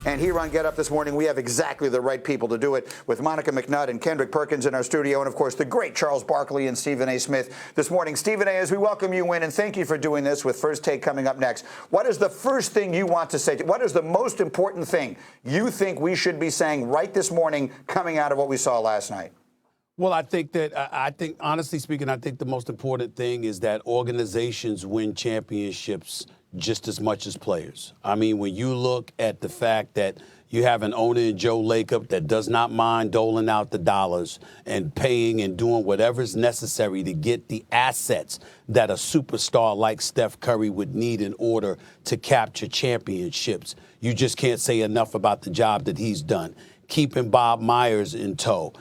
And here on Get Up this morning, we have exactly the right people to do it, with Monica McNutt and Kendrick Perkins in our studio, and of course the great Charles Barkley and Stephen A. Smith this morning. Stephen A., as we welcome you in, and thank you for doing this with First Take coming up next, what is the first thing you want to say? What is the most important thing you think we should be saying right this morning coming out of what we saw last night? Well, I think, honestly speaking, I think the most important thing is that organizations win championships just as much as players. I mean, when you look at the fact that you have an owner in Joe Lacob that does not mind doling out the dollars and paying and doing whatever's necessary to get the assets that a superstar like Steph Curry would need in order to capture championships, you just can't say enough about the job that he's done. Keeping Bob Myers in tow.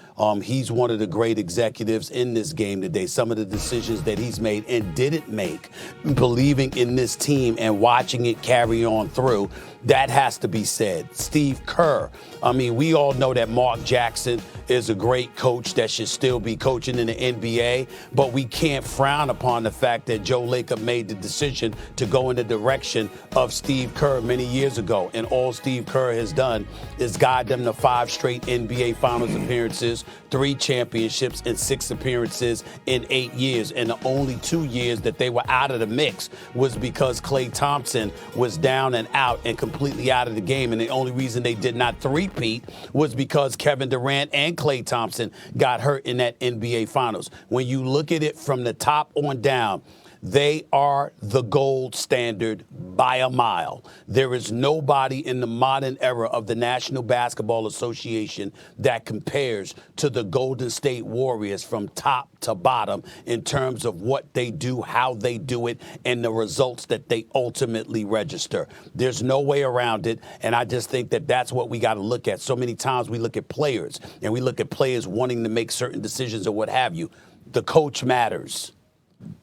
He's one of the great executives in this game today. Some of the decisions that he's made and didn't make, believing in this team and watching it carry on through, that has to be said. Steve Kerr. I mean, we all know that Mark Jackson is a great coach that should still be coaching in the NBA, but we can't frown upon the fact that Joe Lacob made the decision to go in the direction of Steve Kerr many years ago. And all Steve Kerr has done is guide them to 5 straight NBA Finals appearances, 3 championships, and 6 appearances in 8 years. And the only 2 years that they were out of the mix was because Klay Thompson was down and out and completely out of the game. And the only reason they did not three-peat was because Kevin Durant and Klay Thompson got hurt in that NBA Finals. When you look at it from the top on down, they are the gold standard by a mile. There is nobody in the modern era of the National Basketball Association that compares to the Golden State Warriors from top to bottom in terms of what they do, how they do it, and the results that they ultimately register. There's no way around it, and I just think that that's what we got to look at. So many times we look at players, and we look at players wanting to make certain decisions or what have you. The coach matters.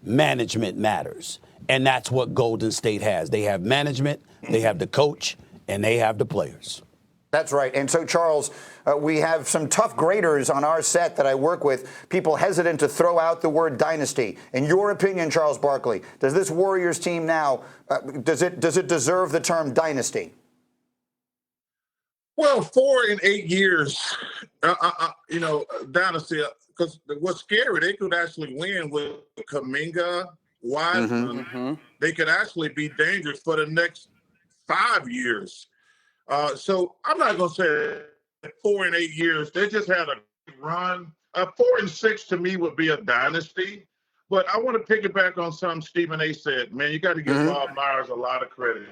Management matters. And that's what Golden State has. They have management, they have the coach, and they have the players. That's right. And so, Charles, we have some tough graders on our set that I work with, people hesitant to throw out the word dynasty. In your opinion, Charles Barkley, does this Warriors team now, does it deserve the term dynasty? Well, 4 in 8 years, dynasty. Because what's scary, they could actually win with Kuminga, Wiseman. Mm-hmm. They could actually be dangerous for the next 5 years. So I'm not going to say 4 in 8 years. They just had a run. 4 and 6 to me would be a dynasty. But I want to piggyback on something Stephen A. said. Man, you got to give Bob Myers a lot of credit.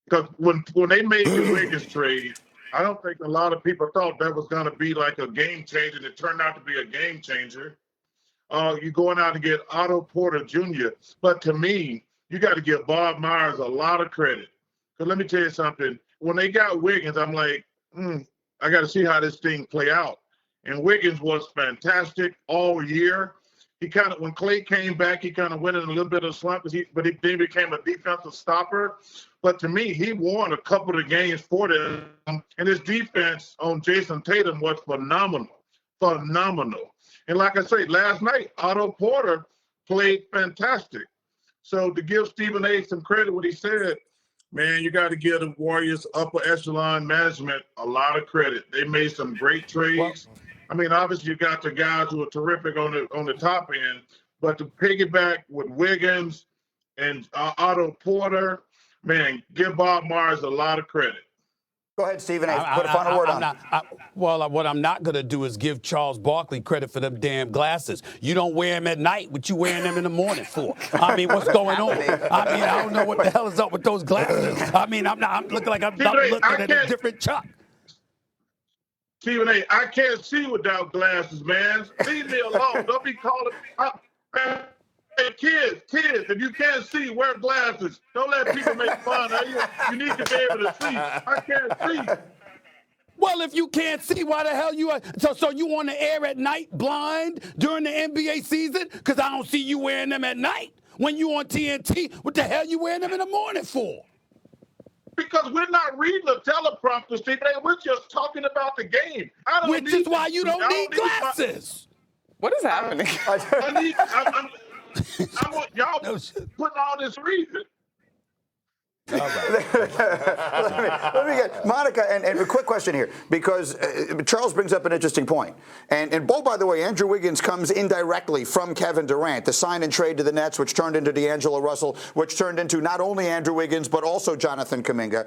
Because when they made the Wiggins trade, I don't think a lot of people thought that was going to be like a game changer, and it turned out to be a game changer. You're going out to get Otto Porter Jr. But to me, you got to give Bob Myers a lot of credit. Because let me tell you something. When they got Wiggins, I'm like, I got to see how this thing play out. And Wiggins was fantastic all year. He kind of, when Klay came back, he kind of went in a little bit of a slump, but he then became a defensive stopper. But to me, he won a couple of games for them, and his defense on Jason Tatum was phenomenal. And like I said, last night, Otto Porter played fantastic. So to give Stephen A. some credit, what he said, man, you got to give the Warriors upper echelon management a lot of credit. They made some great trades. I mean, obviously you got the guys who are terrific on the top end, but to piggyback with Wiggins and Otto Porter, man, give Bob Myers a lot of credit. Go ahead, Stephen A. Put a final word on it. What I'm not going to do is give Charles Barkley credit for them damn glasses. You don't wear them at night. What you wearing them in the morning for? I mean, what's going on? I mean, I don't know what the hell is up with those glasses. I mean, I'm looking like I'm looking at a different Chuck. Stephen A., I can't see without glasses, man. Leave me alone. Don't be calling me. Hey, kids, if you can't see, wear glasses. Don't let people make fun of you. You need to be able to see. I can't see. Well, if you can't see, why the hell you are? So you on the air at night blind during the NBA season? Because I don't see you wearing them at night. When you on TNT, what the hell you wearing them in the morning for? Because we're not reading the teleprompter, Stephen A. We're just talking about the game. Which is why you don't need glasses. What is happening? I want y'all putting all this reason. Let me get Monica, and a quick question here, because Charles brings up an interesting point. And by the way, Andrew Wiggins comes indirectly from Kevin Durant, the sign and trade to the Nets, which turned into D'Angelo Russell, which turned into not only Andrew Wiggins, but also Jonathan Kuminga.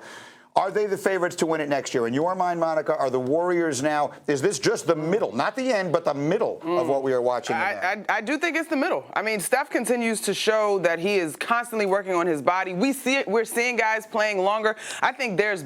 Are they the favorites to win it next year? In your mind, Monica, are the Warriors now, is this just the middle, not the end, but the middle of what we are watching now? I do think it's the middle. I mean, Steph continues to show that he is constantly working on his body. We see it. We're seeing guys playing longer. I think there's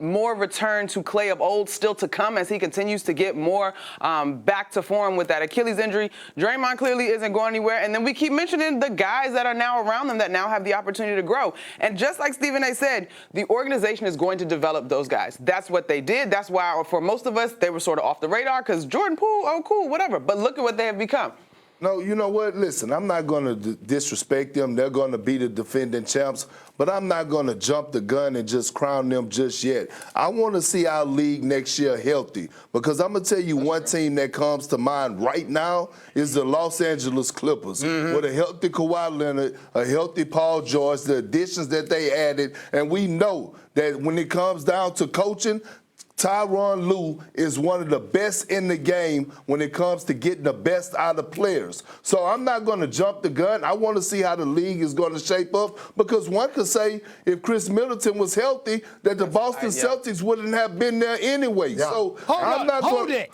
more return to Klay of old still to come as he continues to get more back to form with that Achilles injury. Draymond clearly isn't going anywhere. And then we keep mentioning the guys that are now around them that now have the opportunity to grow. And just like Stephen A. said, the organization is going to develop those guys. That's what they did. That's why for most of us, they were sort of off the radar because Jordan Poole, oh, cool, whatever. But look at what they have become. No, you know what? Listen, I'm not going to disrespect them. They're going to be the defending champs, but I'm not going to jump the gun and just crown them just yet. I want to see our league next year healthy, because I'm going to tell you one team that comes to mind right now is the Los Angeles Clippers. With a healthy Kawhi Leonard, a healthy Paul George, the additions that they added, and we know that when it comes down to coaching, Tyronn Lue is one of the best in the game when it comes to getting the best out of players. So I'm not going to jump the gun. I want to see how the league is going to shape up, because one could say if Chris Middleton was healthy, that the Boston Celtics wouldn't have been there anyway. Yeah. So Hold it.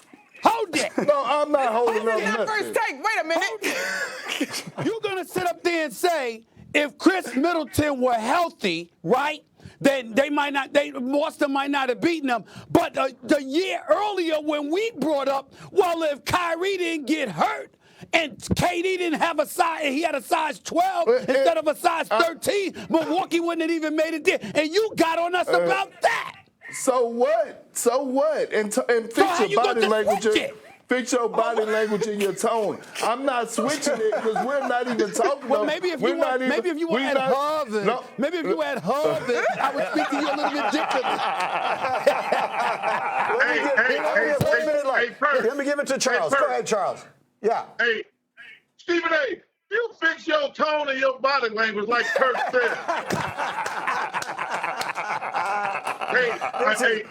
No, I'm not holding up nothing. First take. Wait a minute. You're going to sit up there and say, if Chris Middleton were healthy, right, then Boston might not have beaten them. But the year earlier when we brought up, well, if Kyrie didn't get hurt and KD didn't have a size, he had a size 12 instead of a size 13, Milwaukee wouldn't have even made it there. And you got on us about that. So what? So what? And fix your body language. Fix your body language and your tone. I'm not switching it because we're not even talking. Well, maybe if you were at Harvard, I would speak to you a little bit differently. Let me give it to Charles. Go ahead, Charles. Yeah. Hey, Stephen A., you fix your tone and your body language like Kirk said.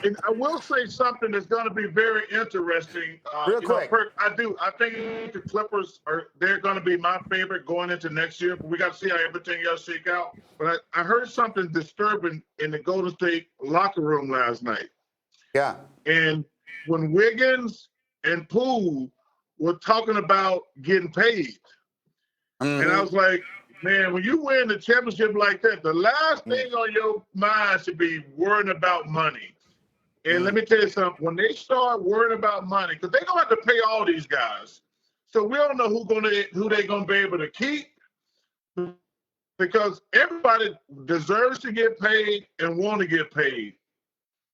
And I will say something that's going to be very interesting. Real quick. Kirk, I think the Clippers they're going to be my favorite going into next year. But we got to see how everything else shake out. But I heard something disturbing in the Golden State locker room last night. Yeah. And when Wiggins and Poole were talking about getting paid, and I was like, man, when you win the championship like that, the last thing on your mind should be worrying about money. And let me tell you something, when they start worrying about money, because they're going to have to pay all these guys. So we don't know who they're going to be able to keep, because everybody deserves to get paid and want to get paid.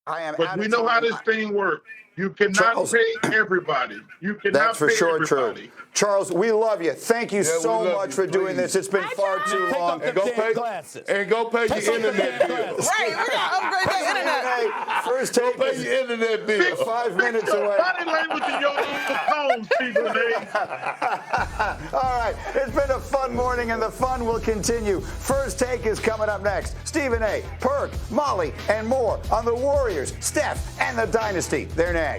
But we know how this thing works. You cannot pay everybody. You cannot That's for pay sure everybody. true. Charles, we love you. Thank you so much for doing this. It's been far too long. And go pay your internet bill. Right, we got to upgrade the internet. First take Pay your internet bill. 5 minutes away. Body language in your tone, Stephen A. All right, it's been a fun morning, and the fun will continue. First Take is coming up next. Stephen A., Perk, Molly, and more on the Warriors, Steph, and the Dynasty. They're next.